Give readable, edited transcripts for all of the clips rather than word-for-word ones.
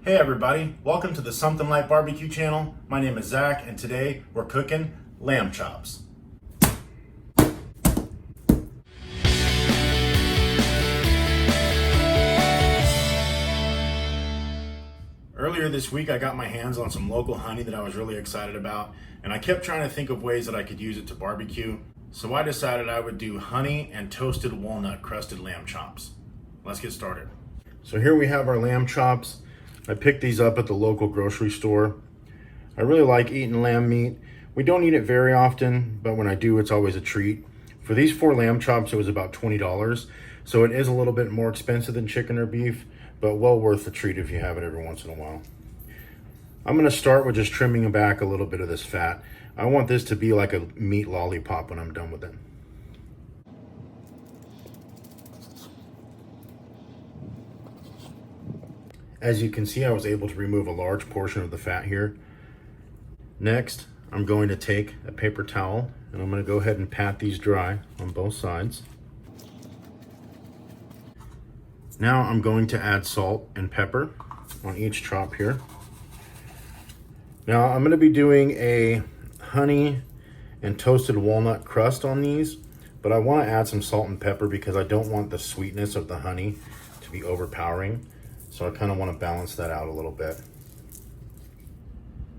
Hey everybody, welcome to the Something Like Barbecue channel. My name is Zach and today we're cooking lamb chops. Earlier this week I got my hands on some local honey that I was really excited about, and I kept trying to think of ways that I could use it to barbecue. So I decided I would do honey and toasted walnut crusted lamb chops. Let's get started. So here we have our lamb chops. I picked these up at the local grocery store. I really like eating lamb meat. We don't eat it very often, but when I do, it's always a treat. For these 4 lamb chops, it was about $20. So it is a little bit more expensive than chicken or beef, but well worth the treat if you have it every once in a while. I'm gonna start with just trimming back a little bit of this fat. I want this to be like a meat lollipop when I'm done with it. As you can see, I was able to remove a large portion of the fat here. Next, I'm going to take a paper towel and I'm going to go ahead and pat these dry on both sides. Now I'm going to add salt and pepper on each chop here. Now I'm going to be doing a honey and toasted walnut crust on these, but I want to add some salt and pepper because I don't want the sweetness of the honey to be overpowering. So I kind of want to balance that out a little bit.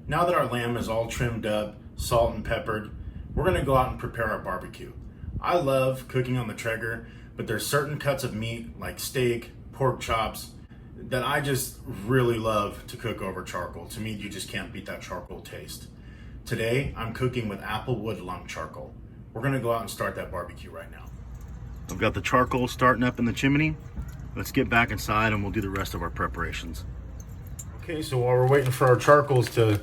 Now that our lamb is all trimmed up, salt and peppered, we're going to go out and prepare our barbecue. I love cooking on the Traeger, but there's certain cuts of meat like steak, pork chops, that I just really love to cook over charcoal. To me, you just can't beat that charcoal taste. Today, I'm cooking with applewood lump charcoal. We're going to go out and start that barbecue right now. I've got the charcoal starting up in the chimney. Let's get back inside and we'll do the rest of our preparations. Okay, so while we're waiting for our charcoals to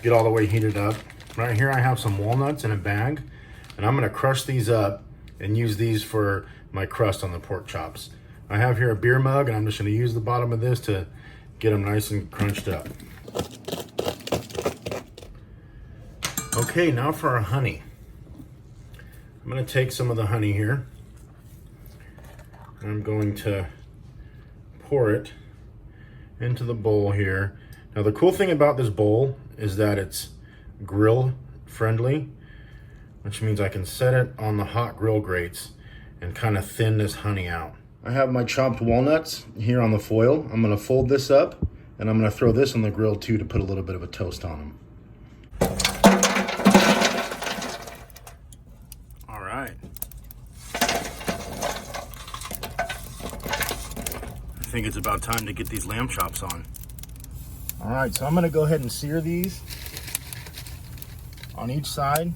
get all the way heated up, right here I have some walnuts in a bag, and I'm gonna crush these up and use these for my crust on the pork chops. I have here a beer mug and I'm just gonna use the bottom of this to get them nice and crunched up. Okay, now for our honey. I'm gonna take some of the honey here. I'm going to pour it into the bowl here. Now the cool thing about this bowl is that it's grill friendly, which means I can set it on the hot grill grates and kind of thin this honey out. I have my chopped walnuts here on the foil. I'm gonna fold this up and I'm gonna throw this on the grill too to put a little bit of a toast on them. All right. I think it's about time to get these lamb chops on. All right, so I'm gonna go ahead and sear these on each side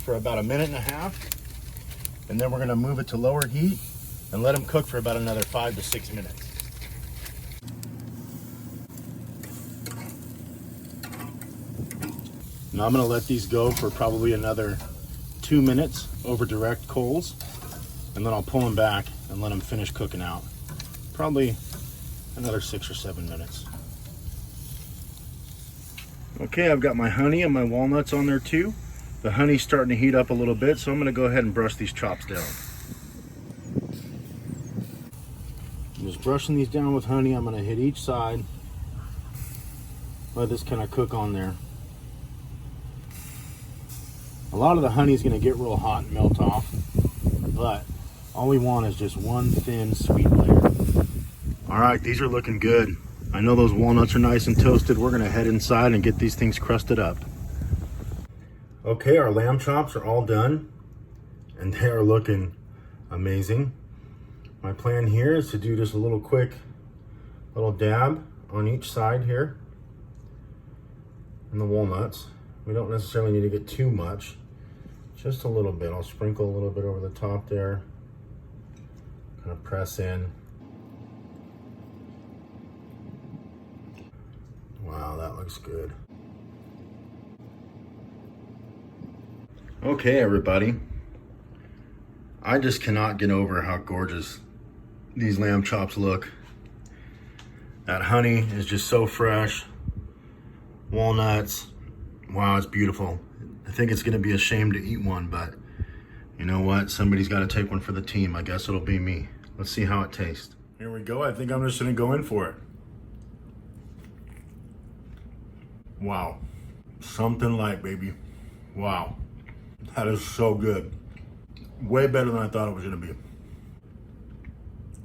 for about 1.5 minutes, and then we're gonna move it to lower heat and let them cook for about another 5 to 6 minutes. Now I'm gonna let these go for probably another 2 minutes over direct coals, and then I'll pull them back and let them finish cooking out. Probably another 6 or 7 minutes. Okay, I've got my honey and my walnuts on there too. The honey's starting to heat up a little bit, so I'm gonna go ahead and brush these chops down. I'm just brushing these down with honey. I'm gonna hit each side. Let this kind of cook on there. A lot of the honey is gonna get real hot and melt off, but all we want is just one thin, sweet layer. All right, these are looking good. I know those walnuts are nice and toasted. We're gonna head inside and get these things crusted up. Okay, our lamb chops are all done and they are looking amazing. My plan here is to do just a little quick little dab on each side here in the walnuts. We don't necessarily need to get too much, just a little bit. I'll sprinkle a little bit over the top there, kind of press in. Wow, that looks good. Okay, everybody. I just cannot get over how gorgeous these lamb chops look. That honey is just so fresh. Walnuts, wow, it's beautiful. I think it's gonna be a shame to eat one, but you know what? Somebody's gotta take one for the team. I guess it'll be me. Let's see how it tastes. Here we go. I think I'm just gonna go in for it. Wow. Something light, baby. Wow. That is so good. Way better than I thought it was gonna be.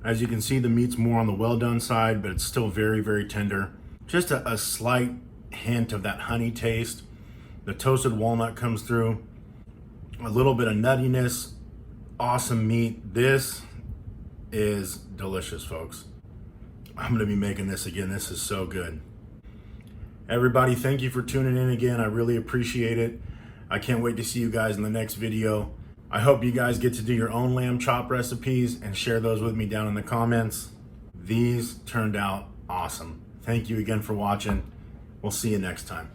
As you can see, the meat's more on the well done side, but it's still very, very tender. Just a slight hint of that honey taste. The toasted walnut comes through. A little bit of nuttiness. Awesome meat. This is delicious, folks. I'm gonna be making this again. This is so good. Everybody, thank you for tuning in again. I really appreciate it. I can't wait to see you guys in the next video. I hope you guys get to do your own lamb chop recipes and share those with me down in the comments. These turned out awesome. Thank you again for watching. We'll see you next time.